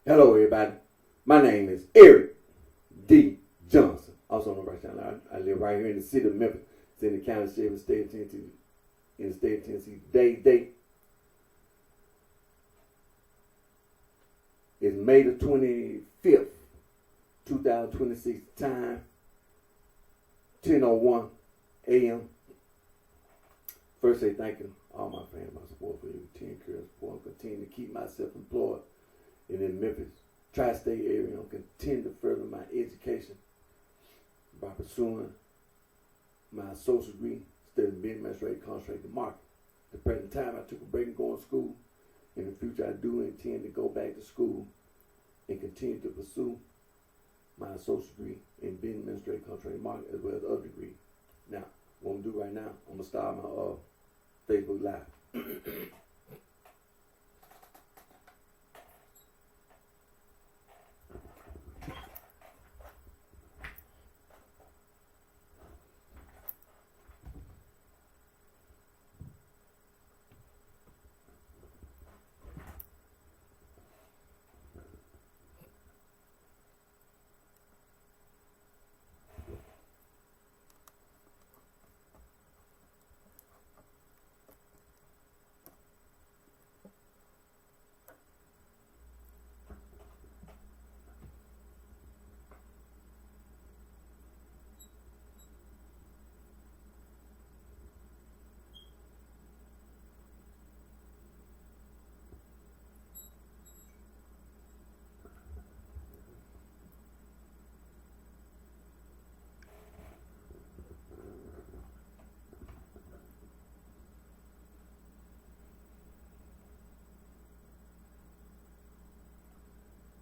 Hello, everybody. My name is Eric D. Johnson, also known as BrightShine. I live right here in the city of Memphis. It's in the county of Shelby, state of Tennessee. In the state of Tennessee. Today's date is May the 25th, 2026. Time 10:01 a.m. First, say thank you to all my fans, my support for you, continue to support, and continue to keep myself employed in the Memphis tri-state area, and continue to further my education by pursuing my associate degree, studying business administration, concentrating market. At the present time, I took a break and going to school. In the future, I do intend to go back to school and continue to pursue my associate degree in business administration, concentrating market, as well as other degrees. Now, what I'm gonna do right now, I'm gonna start my Facebook Live.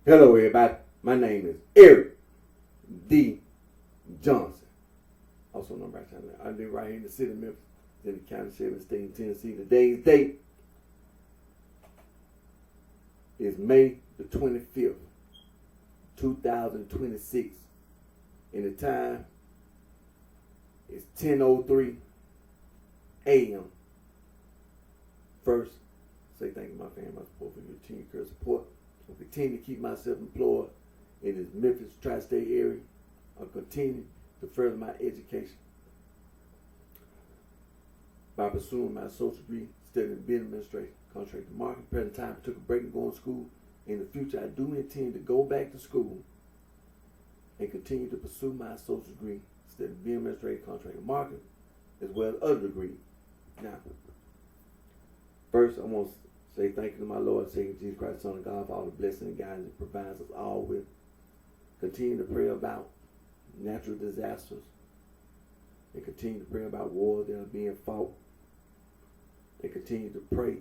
Hello, everybody. My name is Eric D. Johnson, also known as BrightShine. I live right here in the city of Memphis, in the county of Shelby, state of Tennessee. Today's date is May the 25th, 2026, and the time is 10:03 a.m. First, say thank you to my family, my support for your team, care support. I'll continue to keep myself employed in this Memphis tri-state area. I'll continue to further my education by pursuing my associate degree, studying business administration, contract marketing. Present time, I took a break and going to school. In the future, I do intend to go back to school and continue to pursue my associate degree, studying business administration, contract marketing, as well as other degrees. Now, first, I want to say thank you to my Lord and Savior Jesus Christ, Son of God, for all the blessing and guidance it provides us all with. Continue to pray about natural disasters and continue to pray about wars that are being fought, and continue to pray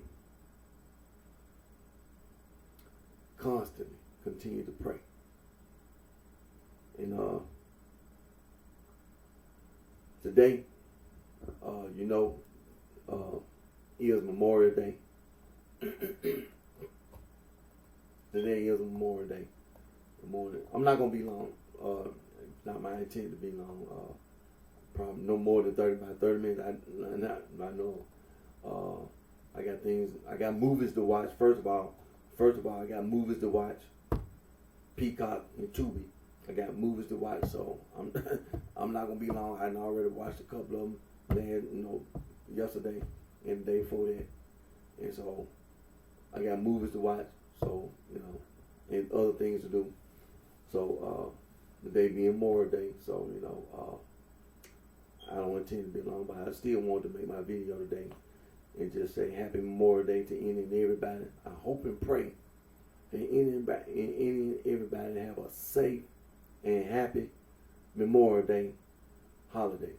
constantly. Continue to pray. And today, is Memorial Day. Today is Memorial Day. I'm not gonna be long. It's not my intent to be long. Probably no more than 30 minutes. I know. I got movies to watch. First of all, I got movies to watch. Peacock and Tubi. I got movies to watch, so I'm not gonna be long. I already watched a couple of them. Yesterday and the day before that, and so I got movies to watch. So and other things to do. So the day being Memorial Day, so I don't intend to be long, but I still wanted to make my video today and just say Happy Memorial Day to any and everybody. I hope and pray that any and everybody have a safe and happy Memorial Day holiday.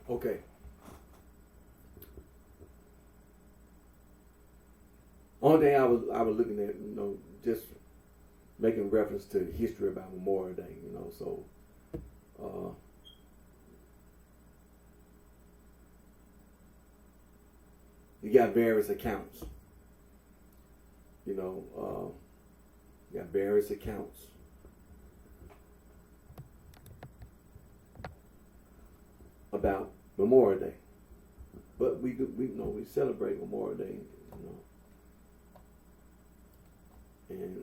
Okay. Only thing I was looking at, just making reference to history about Memorial Day, so you got various accounts. You got various accounts about Memorial Day, but we celebrate Memorial Day, and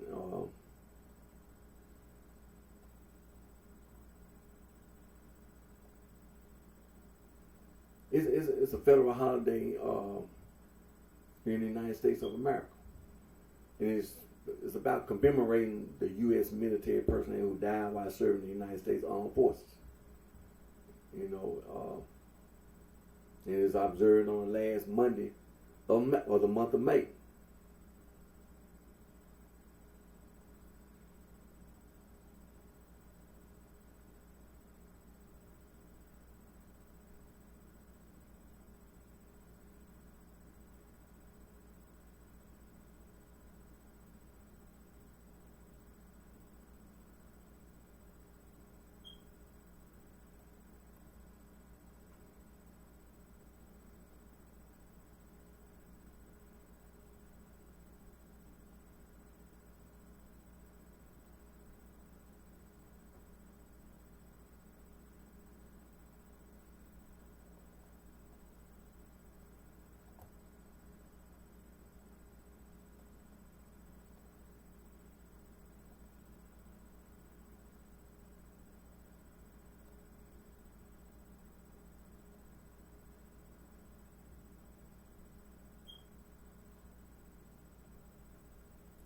it's a federal holiday here in the United States of America, and it's about commemorating the U.S. military personnel who died while serving the United States Armed Forces. It is observed on the last Monday of the month of May.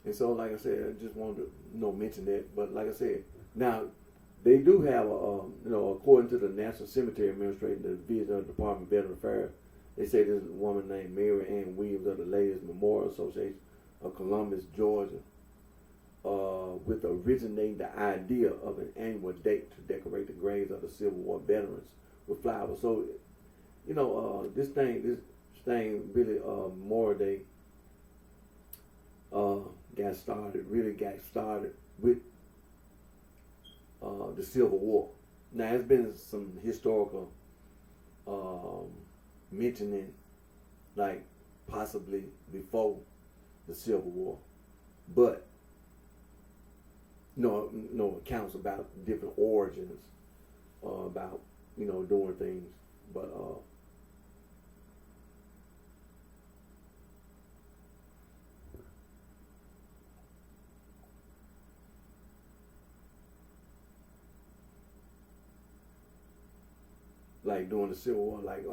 And so, like I said, I just wanted to mention that. But like I said, now they do have according to the National Cemetery Administration, the Division of the Department of Veteran Affairs, they say there's a woman named Mary Ann Williams of the Ladies Memorial Association of Columbus, Georgia, with originating the idea of an annual date to decorate the graves of the Civil War veterans with flowers. So, this thing really Memorial Day really got started with the Civil War. Now, there's been some historical mentioning, like possibly before the Civil War, but no accounts about different origins about doing things, but like during the Civil War, like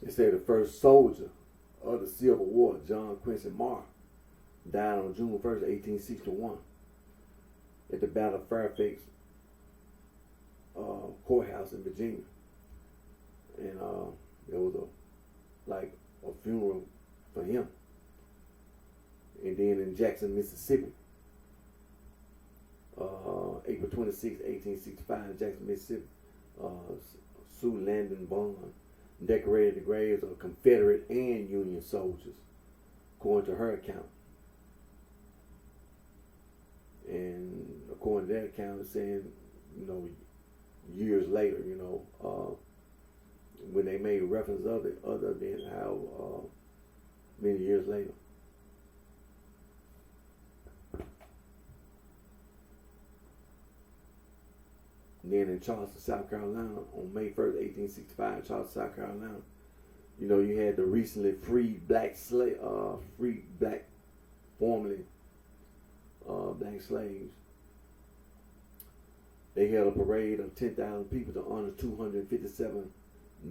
they say the first soldier of the Civil War, John Quincy Marr, died on June 1st, 1861, at the Battle of Fairfax courthouse in Virginia, and there was a funeral for him. And then in Jackson, Mississippi, April 26, 1865, in Jackson, Mississippi, Sue Landon Bond decorated the graves of Confederate and Union soldiers, according to her account. And according to that account, it's saying, years later, when they made reference of it, other than how many years later. And then in Charleston, South Carolina, on May 1st, 1865, Charleston, South Carolina, you had the recently freed formerly black slaves. They held a parade of 10,000 people to honor 257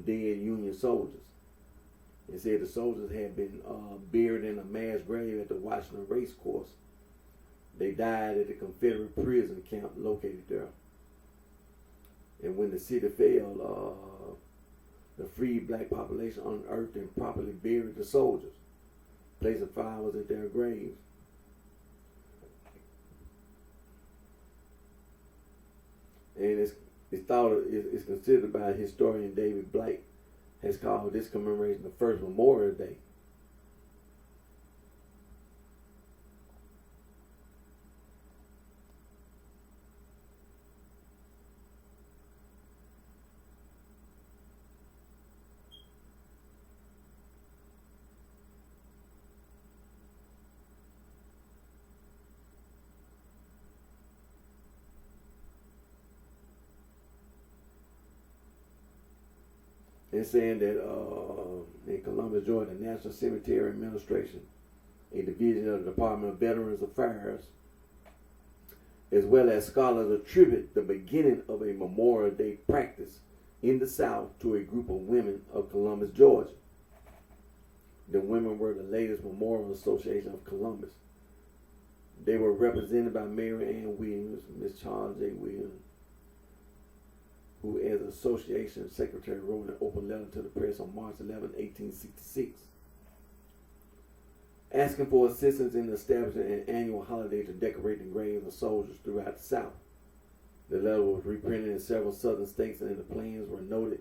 dead Union soldiers. It said the soldiers had been buried in a mass grave at the Washington race course. They died at the Confederate prison camp located there. And when the city fell, the freed black population unearthed and properly buried the soldiers, placing flowers at their graves. And it's considered by historian David Blake has called this commemoration the first Memorial Day. And saying that in Columbus, Georgia, the National Cemetery Administration, a division of the Department of Veterans Affairs, as well as scholars attribute the beginning of a Memorial Day practice in the South to a group of women of Columbus, Georgia. The women were the latest Memorial Association of Columbus. They were represented by Mary Ann Williams, Miss Charles J. Williams, who as association secretary wrote an open letter to the press on March 11, 1866, asking for assistance in establishing an annual holiday to decorate the graves of soldiers throughout the South. The letter was reprinted in several southern states, and the plans were noted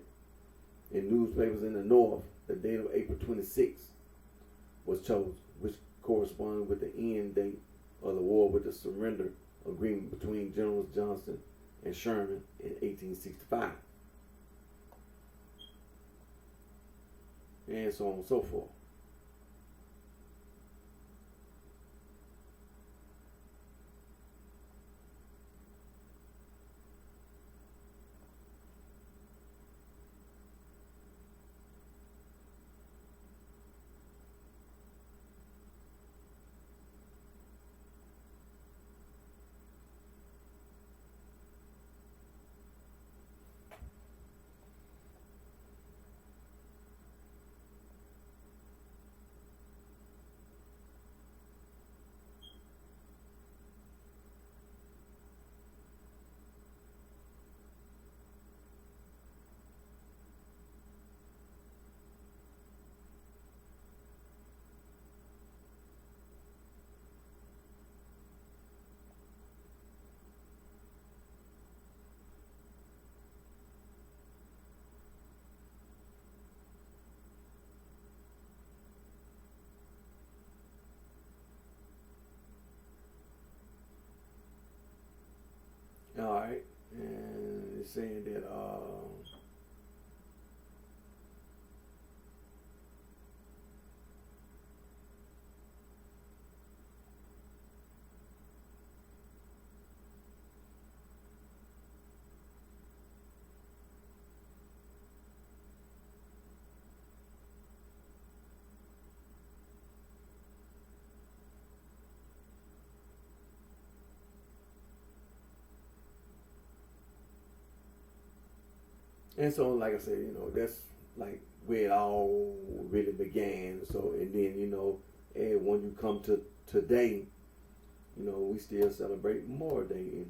in newspapers in the North. The date of April 26 was chosen, which corresponded with the end date of the war with the surrender agreement between Generals Johnston and Sherman in 1865, and so on and so forth. All right, and it's saying that and so, like I said, that's like where it all really began. So, and then, and when you come to today, we still celebrate Memorial Day.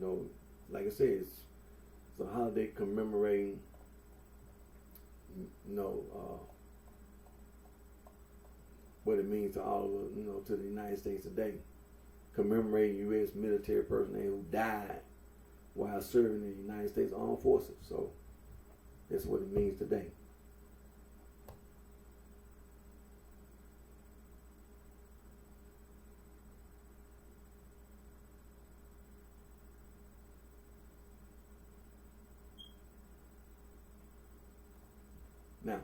Like I said, it's a holiday commemorating, what it means to all of to the United States today, commemorating U.S. military personnel who died while serving in the United States Armed Forces. So that's what it means today. Now,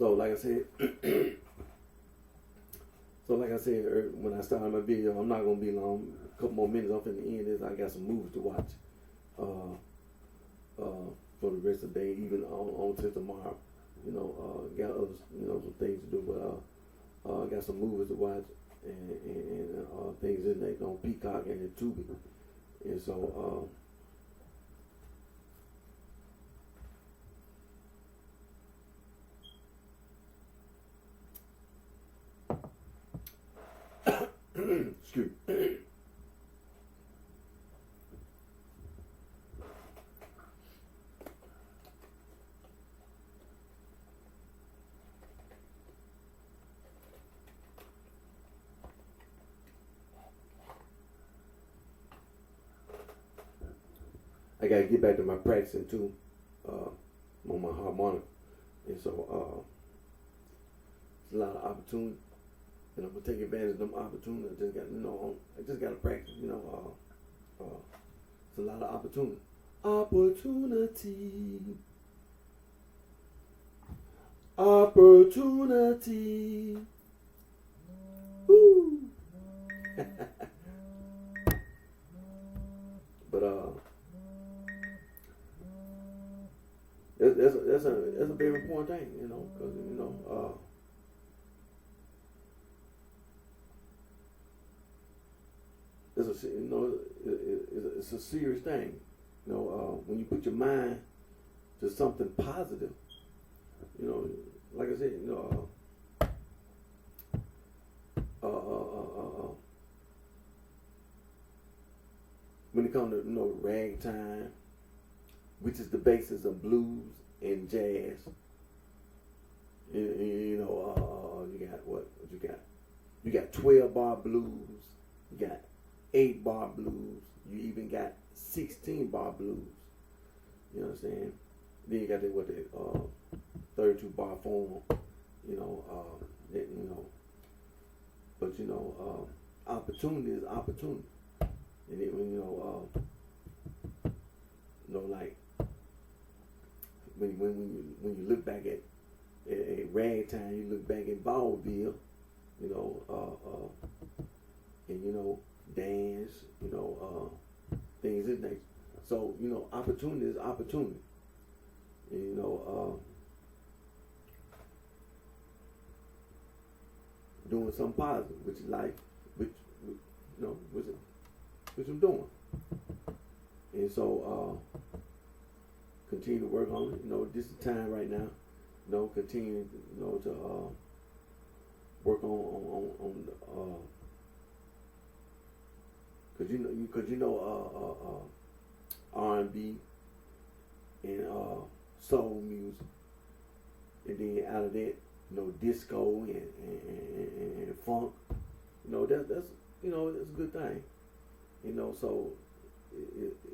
So like I said, when I started my video, I'm not gonna be long. A couple more minutes. I'm finna end this. I got some movies to watch. For the rest of the day, even on till tomorrow. You know, got other, some things to do, but I got some movies to watch and things in there on Peacock and in Tubi, and so. Excuse me. I gotta get back to my practicing too, on my harmonica, and so it's a lot of opportunity, and I'm gonna take advantage of them opportunities. I just gotta practice, it's a lot of opportunity. Opportunity. Woo. But that's a very important thing, because it's a serious thing, when you put your mind to something positive, like I said, when it comes to ragtime, which is the basis of blues and jazz. You got what you got? You got 12-bar blues. You got 8-bar blues. You even got 16-bar blues. You understand? Then you got the 32-bar form. But opportunity is opportunity. And then like when you look back at ragtime, you look back at vaudeville, and dance, things of that nature. So opportunity is opportunity. And, doing something positive, which is life, which I'm doing. And so continue to work on it. This is the time right now. Continue to work on because R&B and soul music, and then out of that, disco and funk. That's it's a good thing. So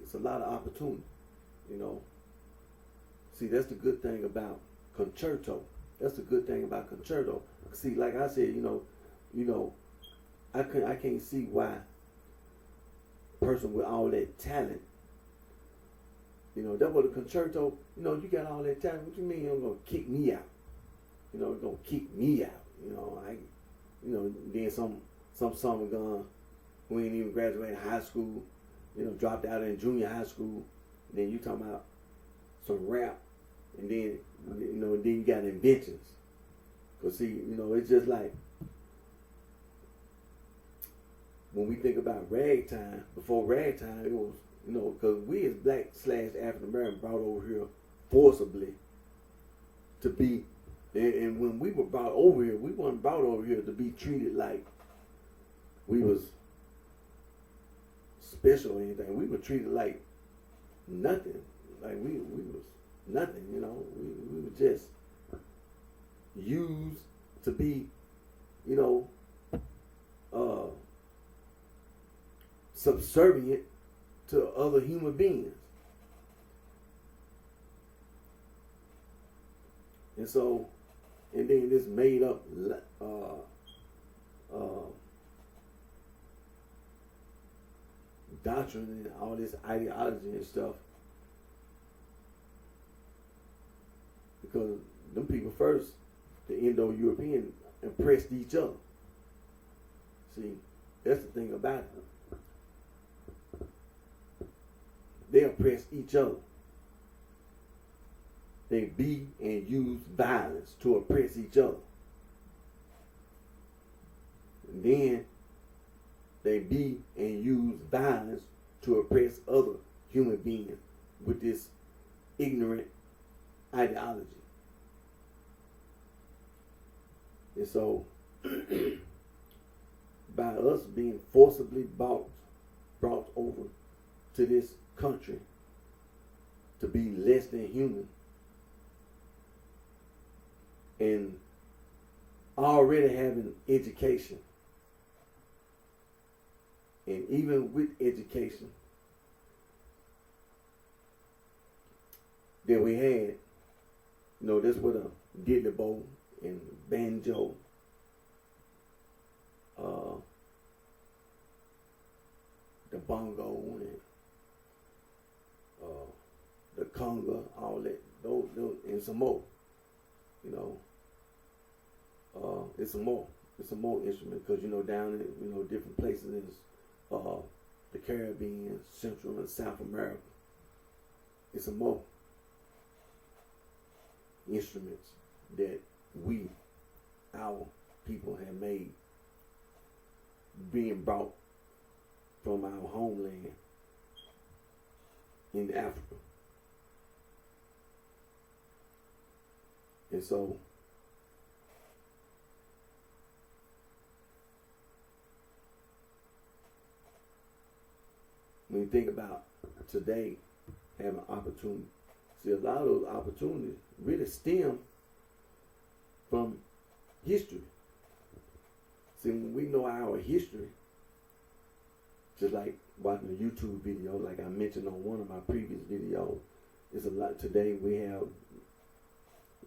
it's a lot of opportunity. See, that's the good thing about concerto. That's the good thing about concerto. See, like I said, I can't see why a person with all that talent, that was a concerto. You got all that talent. What you mean you're gonna kick me out? You're gonna kick me out. Then some summer gun who ain't even graduated high school, dropped out in junior high school. Then you talking about some rap, and then then you got inventions. Cause see, it's just like when we think about ragtime. Before ragtime, it was because we as black / African American brought over here forcibly to be, and when we were brought over here, we weren't brought over here to be treated like we was special or anything. We were treated like nothing. Like we was nothing, we were just used to be, subservient to other human beings. And so, and then this made up doctrine and all this ideology and stuff, because them people first the Indo-European oppressed each other. See, that's the thing about it. They oppress each other. They be and use violence to oppress each other. And then they be and use violence to oppress other human beings with this ignorant ideology. And so, by us being forcibly brought over to this country to be less than human, and already having education, and even with education that we had, you know, that's what a diddly bow and banjo, the bongo and the conga, all that, those and some more, you know. It's some more instruments, because you know, down in, you know, different places in the Caribbean, Central and South America, it's some more instruments that our people have made, being brought from our homeland in Africa. And so when you think about today having opportunity, see, a lot of those opportunities really stem from history. See, when we know our history, just like watching a YouTube video, like I mentioned on one of my previous videos, it's a lot. Today we have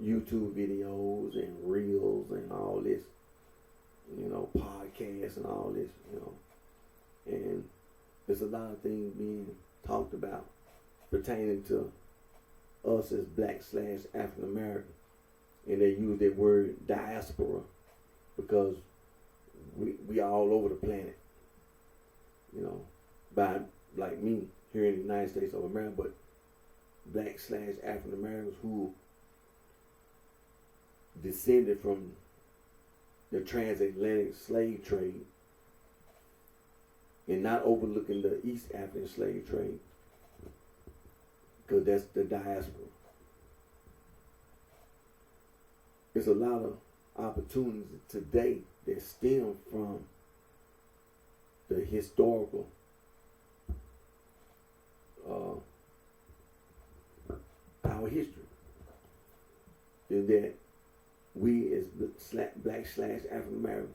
YouTube videos and reels and all this, you know, podcasts and all this, you know, and there's a lot of things being talked about pertaining to us as Black/African American, and they use that word diaspora because we all over the planet, you know, by like me here in the United States of America, but Black/African Americans who descended from the transatlantic slave trade, and not overlooking the East African slave trade, because that's the diaspora. There's a lot of opportunities today that stem from the historical our history, is that we as Black/African Americans,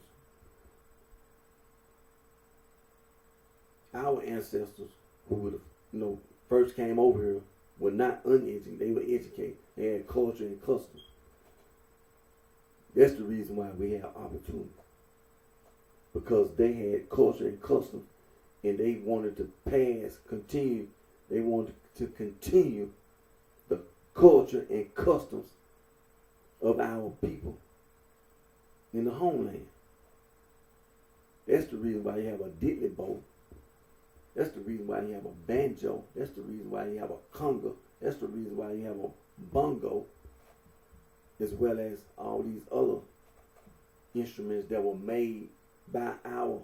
our ancestors who would have, you know, first came over here were not uneducated. They were educated. They had culture and custom. That's the reason why we have opportunity, because they had culture and custom, and they wanted to continue. They wanted to continue the culture and customs of our people in the homeland. That's the reason why you have a diddly bow. That's the reason why you have a banjo. That's the reason why you have a conga. That's the reason why you have a bongo, as well as all these other instruments that were made by our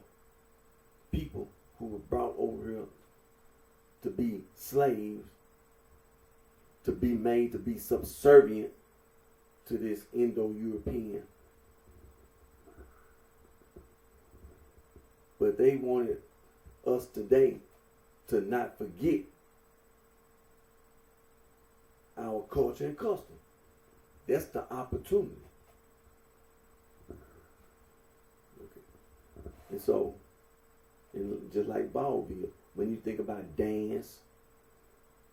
people who were brought over here to be slaves, to be made to be subservient to this Indo-European. But they wanted us today to not forget our culture and custom. That's the opportunity. Okay. And so, and just like Ballville, when you think about dance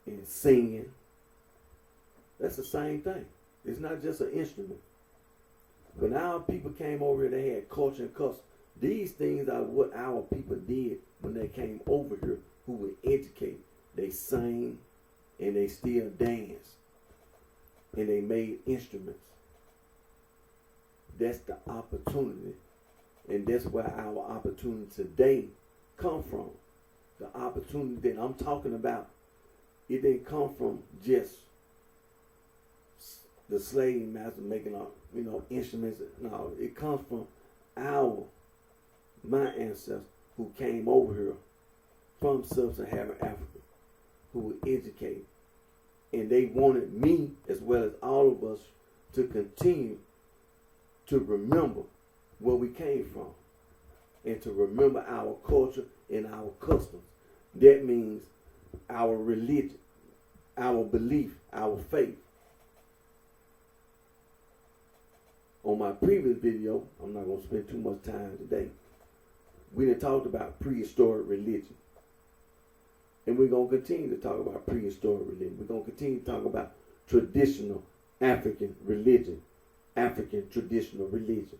and singing, that's the same thing. It's not just an instrument. When our people came over here, they had culture and custom. These things are what our people did when they came over here, who were educated. They sang and they still dance, and they made instruments. That's the opportunity. And that's where our opportunity today come from. The opportunity that I'm talking about, it didn't come from just the slave master making up, instruments. No, it comes from my ancestors who came over here from sub-Saharan Africa, who were educated. And they wanted me, as well as all of us, to continue to remember where we came from and to remember our culture and our customs. That means our religion, our belief, our faith. On my previous video, I'm not going to spend too much time today, we done talked about prehistoric religion. And we're going to continue to talk about prehistoric religion. We're going to continue to talk about traditional African religion, African traditional religion,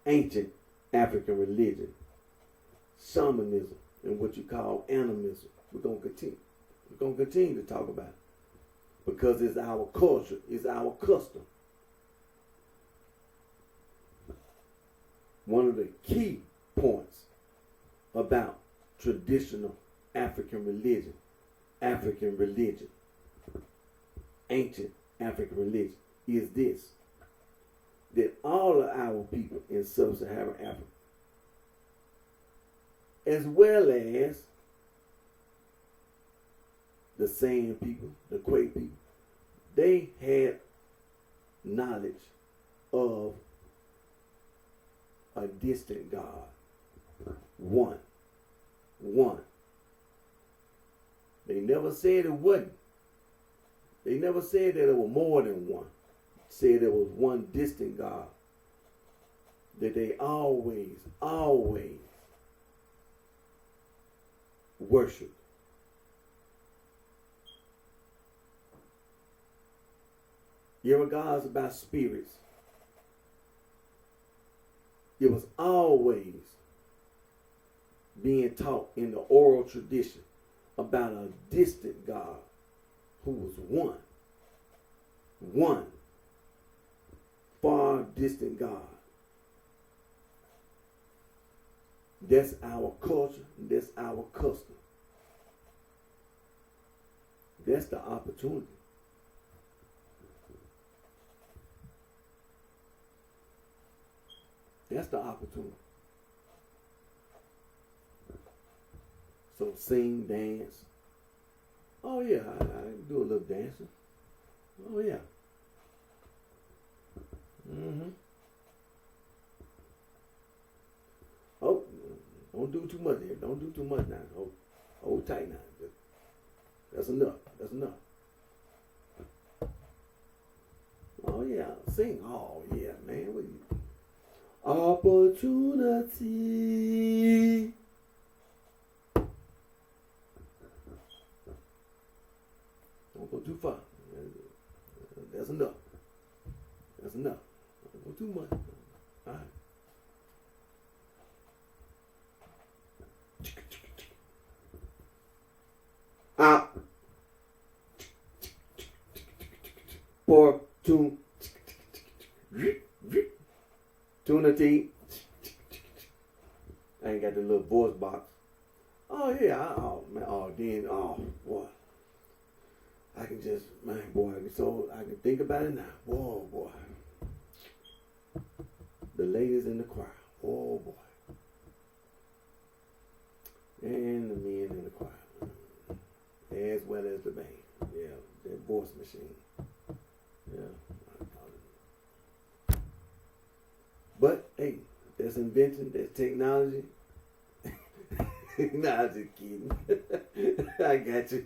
ancient African religion, shamanism, and what you call animism. We're going to continue. We're going to continue to talk about it because it's our culture, it's our custom. One of the key points about traditional African religion, ancient African religion, is this: that all of our people in sub-Saharan Africa, as well as the San people, the Quay people, they had knowledge of a distant God. One. They never said it wasn't. They never said that it was more than one. Said there was one distant God that they always worship. Your gods about spirits. It was always being taught in the oral tradition about a distant God who was one far distant God. That's our culture. That's our custom. That's the opportunity. That's the opportunity. So sing, dance. Oh yeah, I do a little dancing. Oh yeah. Oh, don't do too much here. Don't do too much now. Hold tight now. That's enough. That's enough. Oh yeah, sing. Oh yeah, man. What you? Opportunity. Don't go too far. That's enough. That's enough. Don't go too much. All right. Opportunity. I ain't got the little voice box. Oh yeah. Boy. I can just, man, boy, I can think about it now. Whoa, boy. The ladies in the choir. Oh, boy. And the men in the choir. As well as the band. Yeah, that voice machine. Yeah. But, hey, that's invention, that's technology. Nah, I'm just kidding. I got you.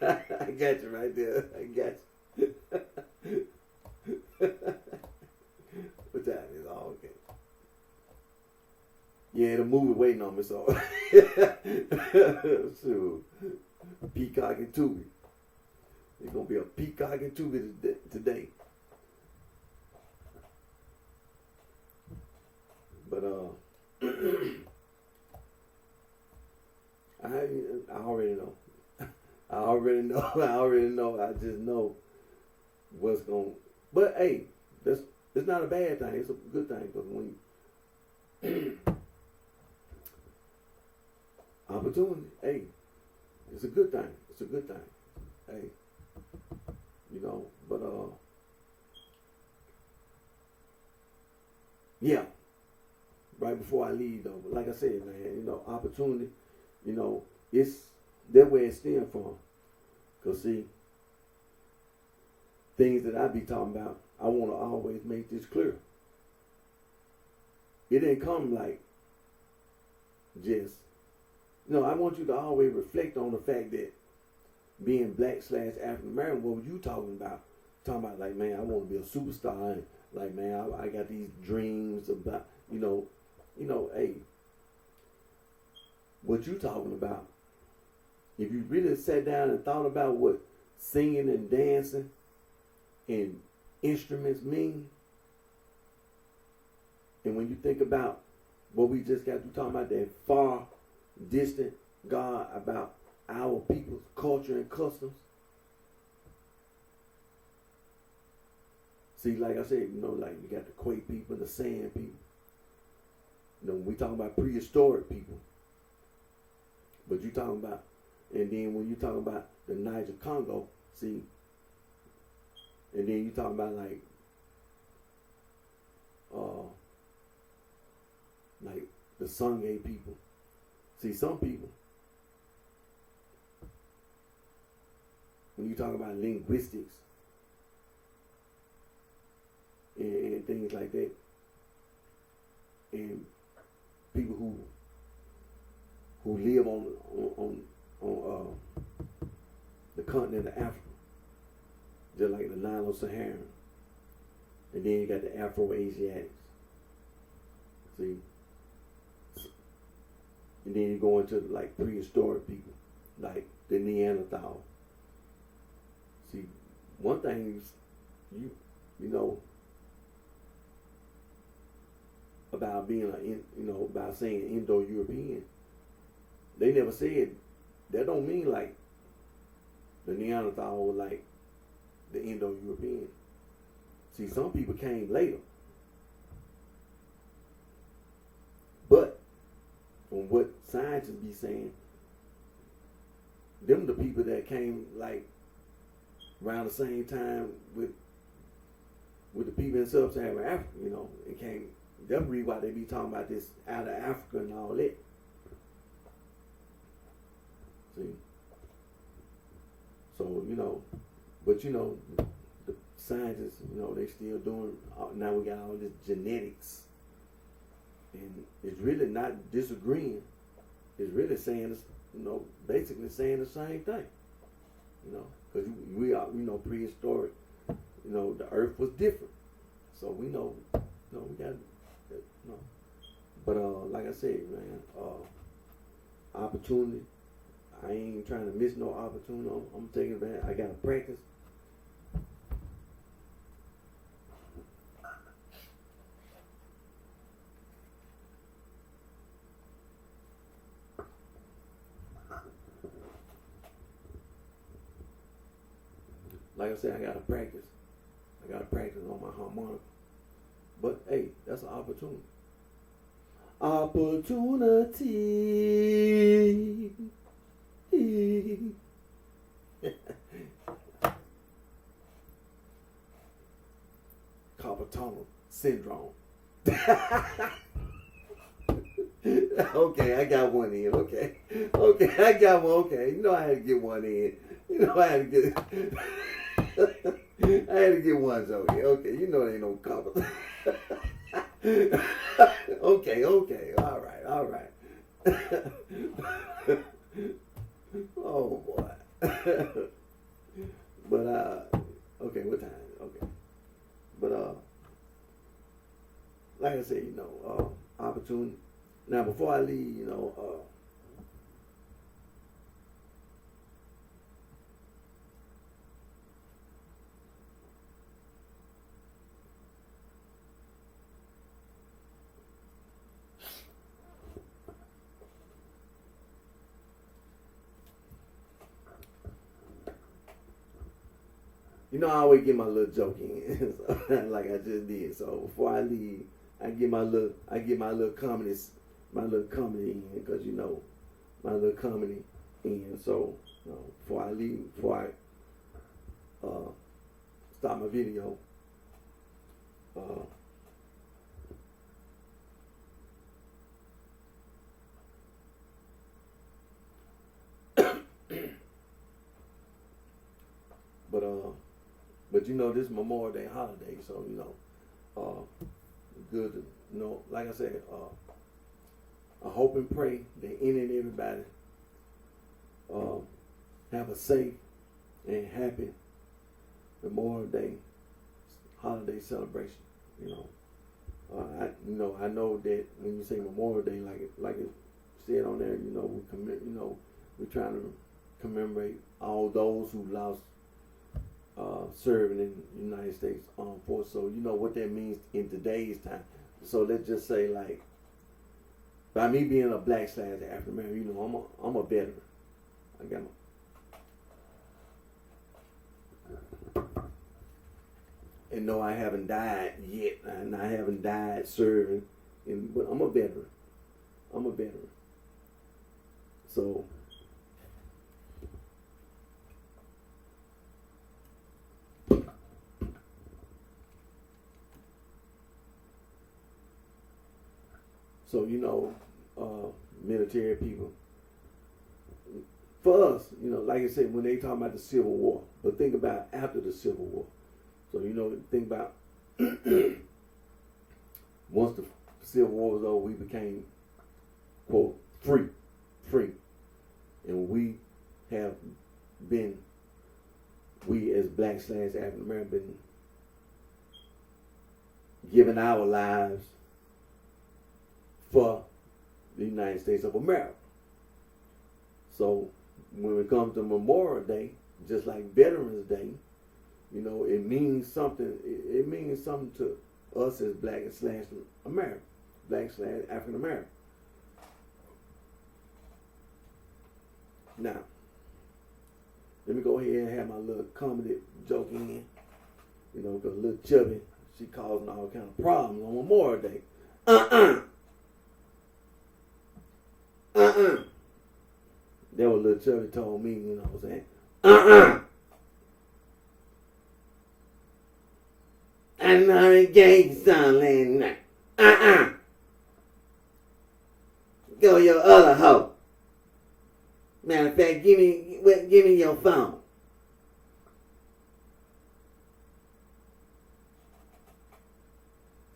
I got you right there. I got you. What time is all okay? Yeah, the movie waiting on me, so. Shoot. Peacock and Tubi. There's going to be a Peacock and Tubi today. But, I already know. I already know. I just know what's going. But hey, It's not a bad thing. It's a good thing because when opportunity, hey, it's a good thing. It's a good thing. Hey, you know, but yeah. Right before I leave though, but like I said, man, you know, opportunity, you know, it's that where it stems from. Cause see, things that I be talking about, I want to always make this clear. It didn't come like just, no, I want you to always reflect on the fact that being black / African American, what were you talking about? Talking about like, man, I want to be a superstar, and like, man, I got these dreams about, you know, hey, what you talking about? If you really sat down and thought about what singing and dancing and instruments mean, and when you think about what we just got to talking about, that far distant God about our people's culture and customs. See, like I said, you know, like you got the Quake people, the Sand people. You know, we talking about prehistoric people. But you talking about, and then when you talking about the Niger Congo, see, and then you talking about like the Sangay people. See, some people, when you talk about linguistics and things like that, and people who live on the continent of Africa, just like the Nilo-Saharan, and then you got the Afro-Asiatics. See, and then you go into like prehistoric people, like the Neanderthal. See, one thing is you know about being about saying Indo-European. They never said that. Don't mean like the Neanderthal was like the Indo-European. See, some people came later, but from what scientists be saying, them the people that came like around the same time with the people in sub-Saharan Africa. You know, it came. That's the reason why they be talking about this out of Africa and all that. See? So, you know, but you know, the scientists, you know, they still doing, now we got all this genetics. And it's really not disagreeing. It's really saying, you know, basically saying the same thing. You know, because we are, you know, prehistoric. You know, the earth was different. So we know, you know, we got, you know. But like I said, man, opportunity. I ain't trying to miss no opportunity. I'm taking advantage. I got to practice. Like I said, I got to practice. I got to practice on my harmonica. But hey, that's an opportunity. Opportunity. Carpal tunnel syndrome. Okay, I got one in. Okay, I got one. Okay, you know I had to get one in. You know I had to get. I had to get one so here. Okay, you know there ain't no carpal. Okay, all right. Oh boy. But okay, what time? Okay. But like I said, you know, opportunity. Now before I leave, you know, You know, I always get my little joke in, like I just did. So before I leave, I get my little comedy in, because you know, my little comedy in. So before I leave, before I start my video, but you know, this Memorial Day holiday, so you know, good to, you know, like I said, I hope and pray that any and everybody have a safe and happy Memorial Day holiday celebration. You know, I know that when you say Memorial Day, like it said on there, you know, we're trying to commemorate all those who lost serving in the United States Armed Forces. So you know what that means in today's time. So let's just say, like, by me being a black / African American, you know, I'm a veteran. I got and no, I haven't died yet, and I haven't died serving, but I'm a veteran. I'm a veteran. So you know, military people, for us, you know, like I said, when they talk about the Civil War, but think about after the Civil War. So, you know, think about once the Civil War was over, we became, quote, free. And we have been, we as black / African American, been giving our lives for the United States of America. So when it comes to Memorial Day, just like Veterans Day, you know, it means something. It means something to us as black / American, black / African American. Now, let me go ahead and have my little comedy joke in. You know, because little Chubby, she causing all kind of problems on Memorial Day. That was little Chubby told me, you know what I'm saying? I know I gave son last night. Go your other hoe. Matter of fact, give me your phone.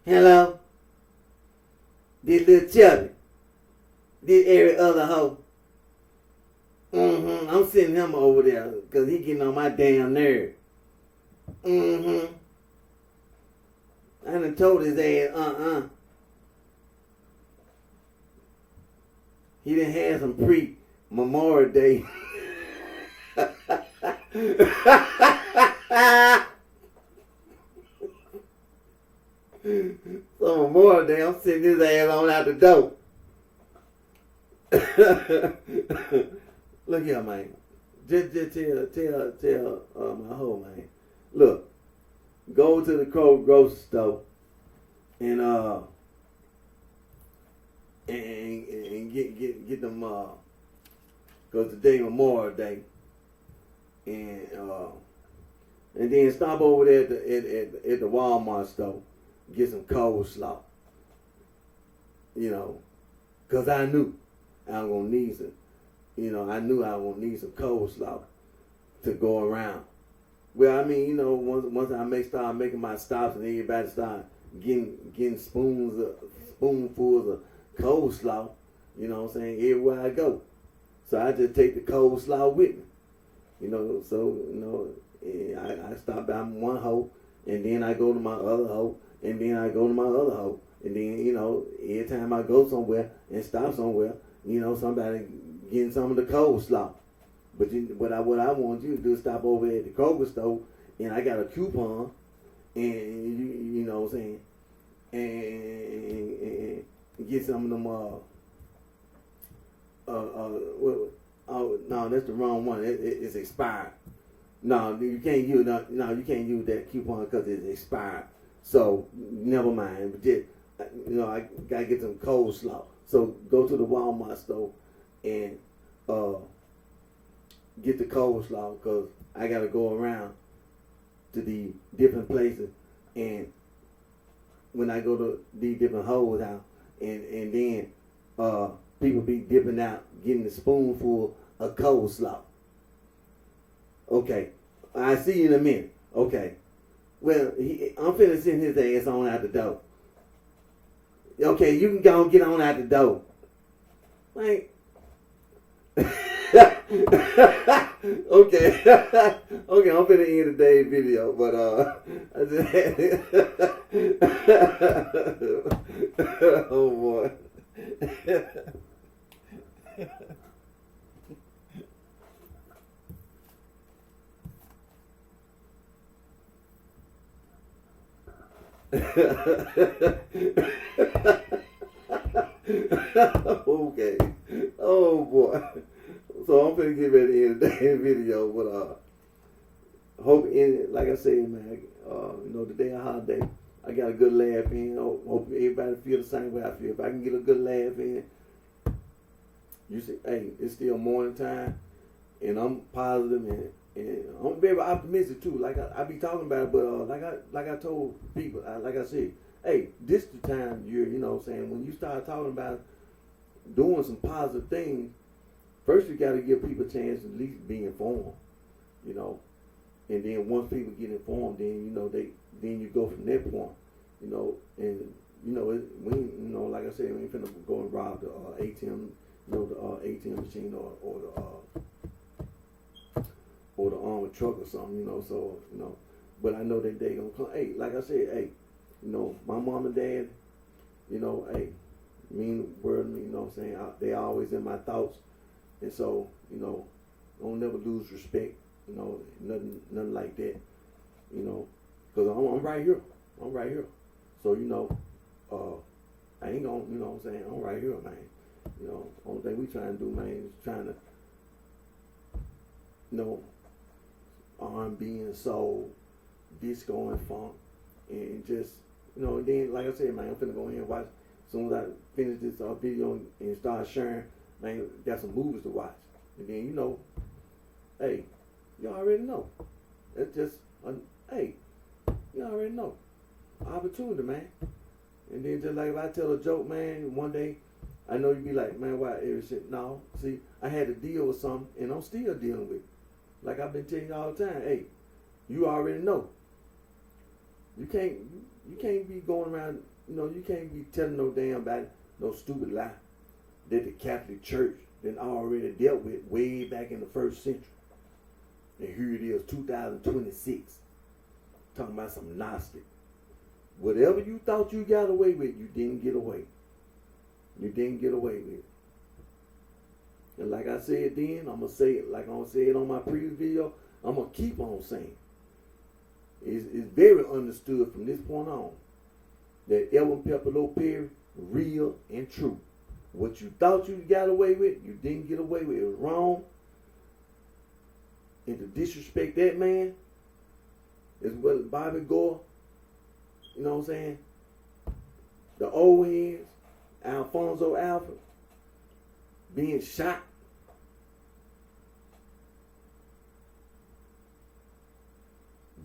Hello? This little Chubby. This every other hoe. I'm sending him over there because he getting on my damn nerve. I done told his ass, He done had some pre-Memorial Day. So Memorial Day, I'm sending his ass on out the door. Look here, man. Just tell my hoe, man. Look, go to the grocery store and get them cause today Memorial Day, and then stop over there at the Walmart store, get some coleslaw. You know, cause I knew I'm gonna need some. You know, I knew I was gonna need some coleslaw to go around. Well, I mean, you know, once I start making my stops and everybody start getting spoonfuls of coleslaw, you know what I'm saying, everywhere I go. So I just take the coleslaw with me. You know, so, you know, I stop by one hoe, and then I go to my other hoe, and then I go to my other hoe. And then, you know, every time I go somewhere and stop somewhere, you know, somebody getting some of the coleslaw. But what I want you to do is stop over at the Kroger store, and I got a coupon, and you know what I'm saying, and get some of them. No, that's the wrong one. It's expired. No, you can't use you can't use that coupon because it's expired. So never mind. But just, I gotta get some coleslaw. So go to the Walmart store and get the coleslaw because I gotta go around to the different places, and when I go to the different holes out, and then people be dipping out, getting a spoonful of coleslaw. Okay, I see you in a minute. Okay, well, I'm finna send his ass on out the door. Okay, you can go and get on out the door. Like, okay, okay, I'm finna end today's video, but I just oh boy. Okay. Oh boy. So I'm finna get ready to end the video, but hope like I said, man, today a holiday. I got a good laugh in. Hope everybody feel the same way I feel. If I can get a good laugh in, you see, hey, it's still morning time, and I'm positive and I'm very optimistic too. Like I be talking about it, but like I told people, like I said, hey, this the time you're, saying, when you start talking about doing some positive things, first you got to give people a chance to at least be informed, and then once people get informed, then then you go from that point, and like I said, we ain't finna go and rob the ATM, the ATM machine or the armored truck or something, so but I know that they gonna come. Hey, like I said, hey, my mom and dad, hey, mean word to me, what I'm saying, they always in my thoughts, and so, don't never lose respect, nothing like that, because I'm right here, so, I ain't gonna, what I'm saying, I'm right here, man, only thing we trying to do, man, is trying to, R&B and soul, disco and funk, and just, and then, like I said, man, I'm finna go in and watch. As soon as I finish this video and start sharing, man, got some movies to watch. And then, hey, you already know. That's just, hey, you already know. Opportunity, man. And then just like if I tell a joke, man, one day, I know you be like, man, why every shit? No, see, I had to deal with something, and I'm still dealing with it. Like I've been telling you all the time, hey, you already know. You can't be going around, you can't be telling no damn no stupid lie that the Catholic Church then already dealt with way back in the first century. And here it is, 2026, talking about some Gnostic. Whatever you thought you got away with, you didn't get away. You didn't get away with it. And like I said then, I'm going to say it, like I'm going to say it on my previous video, I'm going to keep on saying. It's very understood from this point on that Elvin Pepperlo Perry, real and true. What you thought you got away with, you didn't get away with. It was wrong. And to disrespect that man is what Bobby Gore, you know what I'm saying? The old heads, Alfonso Alford, being shot.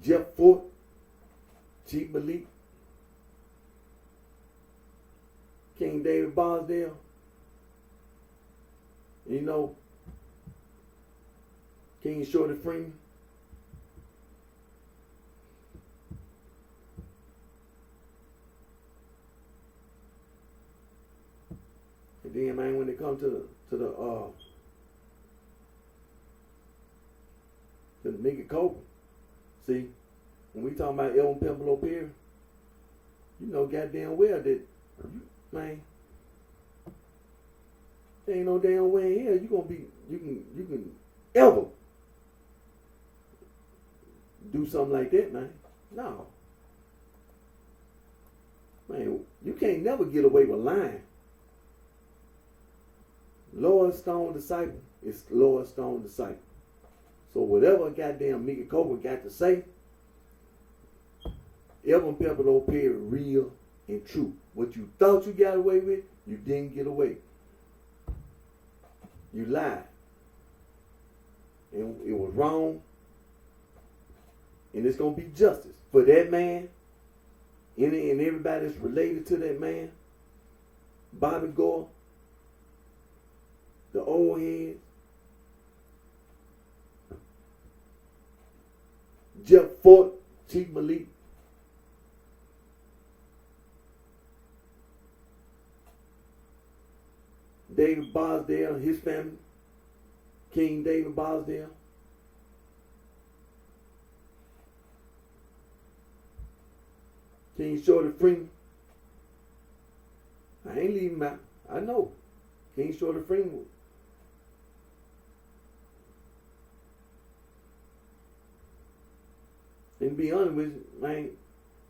Jeff Fort, Chief Malik, King David Bosdale, King Shorty Freeman. And then, man, when it comes to the Mickey Cobra, see, when we talking about Elvin Pepperlo Perry, goddamn well that, man, there ain't no damn way in hell you can ever do something like that, man. No. Man, you can't never get away with lying. Lower Stone disciple is lower Stone disciple. So whatever goddamn Mickey Cobra got to say, Evan Pepper don't appear real and true. What you thought you got away with, you didn't get away. You lied. And it was wrong. And it's going to be justice for that man and everybody that's related to that man. Bobby Gore, the old heads, Jeff Fort, Chief Malik, David Bosdale, his family, King David Bosdale, King Shorty Freeman. I ain't leaving him out. I know. King Shorty Freeman. And to be honest with you, man,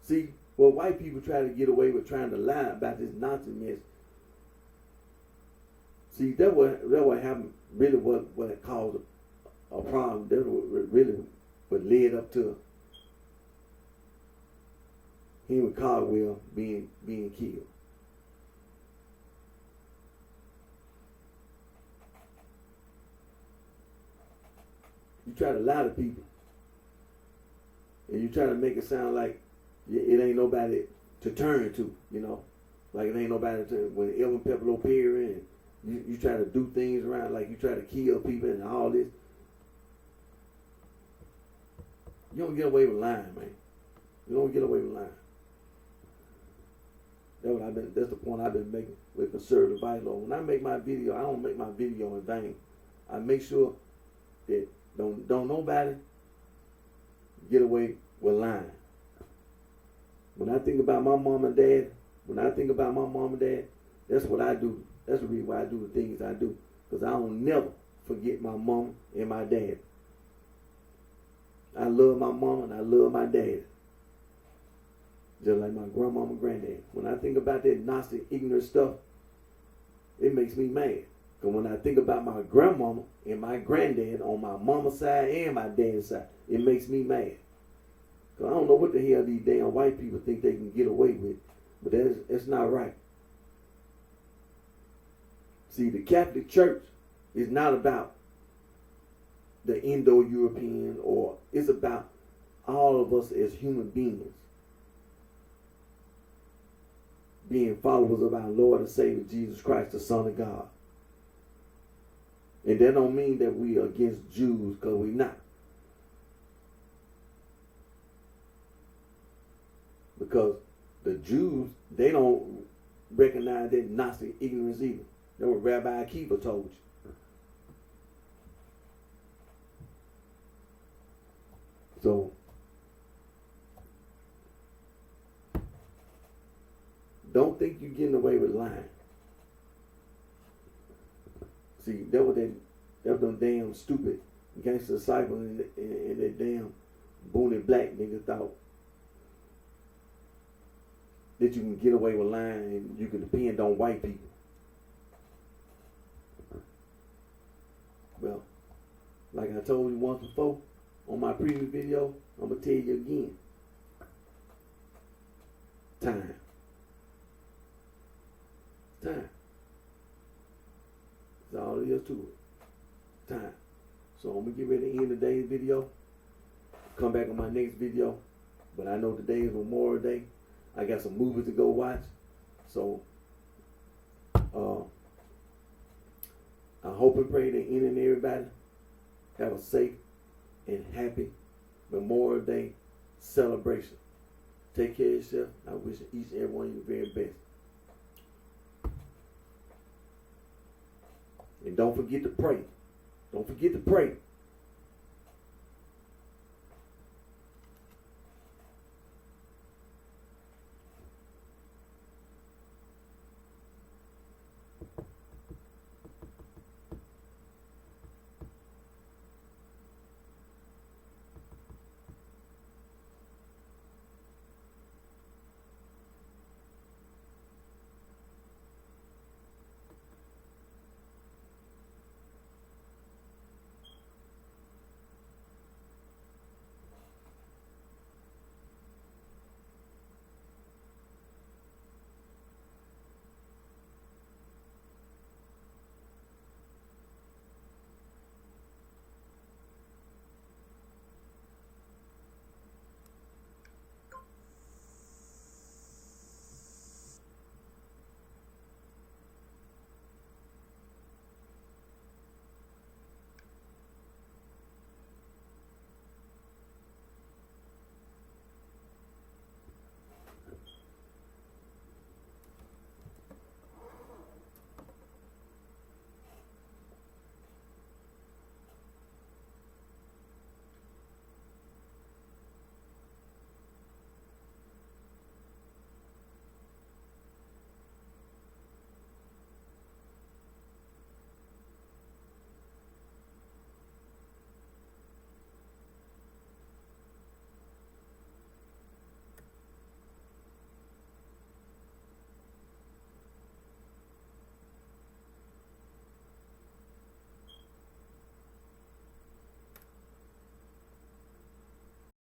see, what white people try to get away with trying to lie about this nonsense mess. See, that what happened, really what it caused a problem. That really what led up to Henry Caldwell being killed. You try to lie to people, and you try to make it sound like it ain't nobody to turn to, you know, like it ain't nobody to, when Evan Pepper appear and you try to do things around, like you try to kill people and all this. You don't get away with lying, man. You don't get away with lying. That's the point I've been making with conservative vice law. When I make my video, I don't make my video in vain. I make sure that don't nobody get away with lying. When I think about my mom and dad, that's what I do. That's the reason why I do the things I do. Because I don't never forget my mom and my dad. I love my mom and I love my dad. Just like my grandmama and granddad. When I think about that Gnostic ignorant stuff, it makes me mad. Because when I think about my grandmama and my granddad on my mama's side and my dad's side, it makes me mad. Because I don't know what the hell these damn white people think they can get away with. But that's not right. See, the Catholic Church is not about the Indo-European, or it's about all of us as human beings being followers of our Lord and Savior Jesus Christ, the Son of God. And that don't mean that we are against Jews, because we're not. Because the Jews, they don't recognize that Gnostic ignorance either. That's what Rabbi Akiva told you. So, don't think you're getting away with lying. See, that was them damn stupid gangster disciples and that damn boony black nigga thought that you can get away with lying and you can depend on white people. Well, like I told you once before on my previous video, I'm going to tell you again. Time. That's all there is to it. Time. So I'm going to get ready to end today's video. Come back on my next video. But I know today is Memorial Day. I got some movies to go watch. So, I hope and pray that any and everybody have a safe and happy Memorial Day celebration. Take care of yourself. I wish each and every one of you the very best. And don't forget to pray. Don't forget to pray.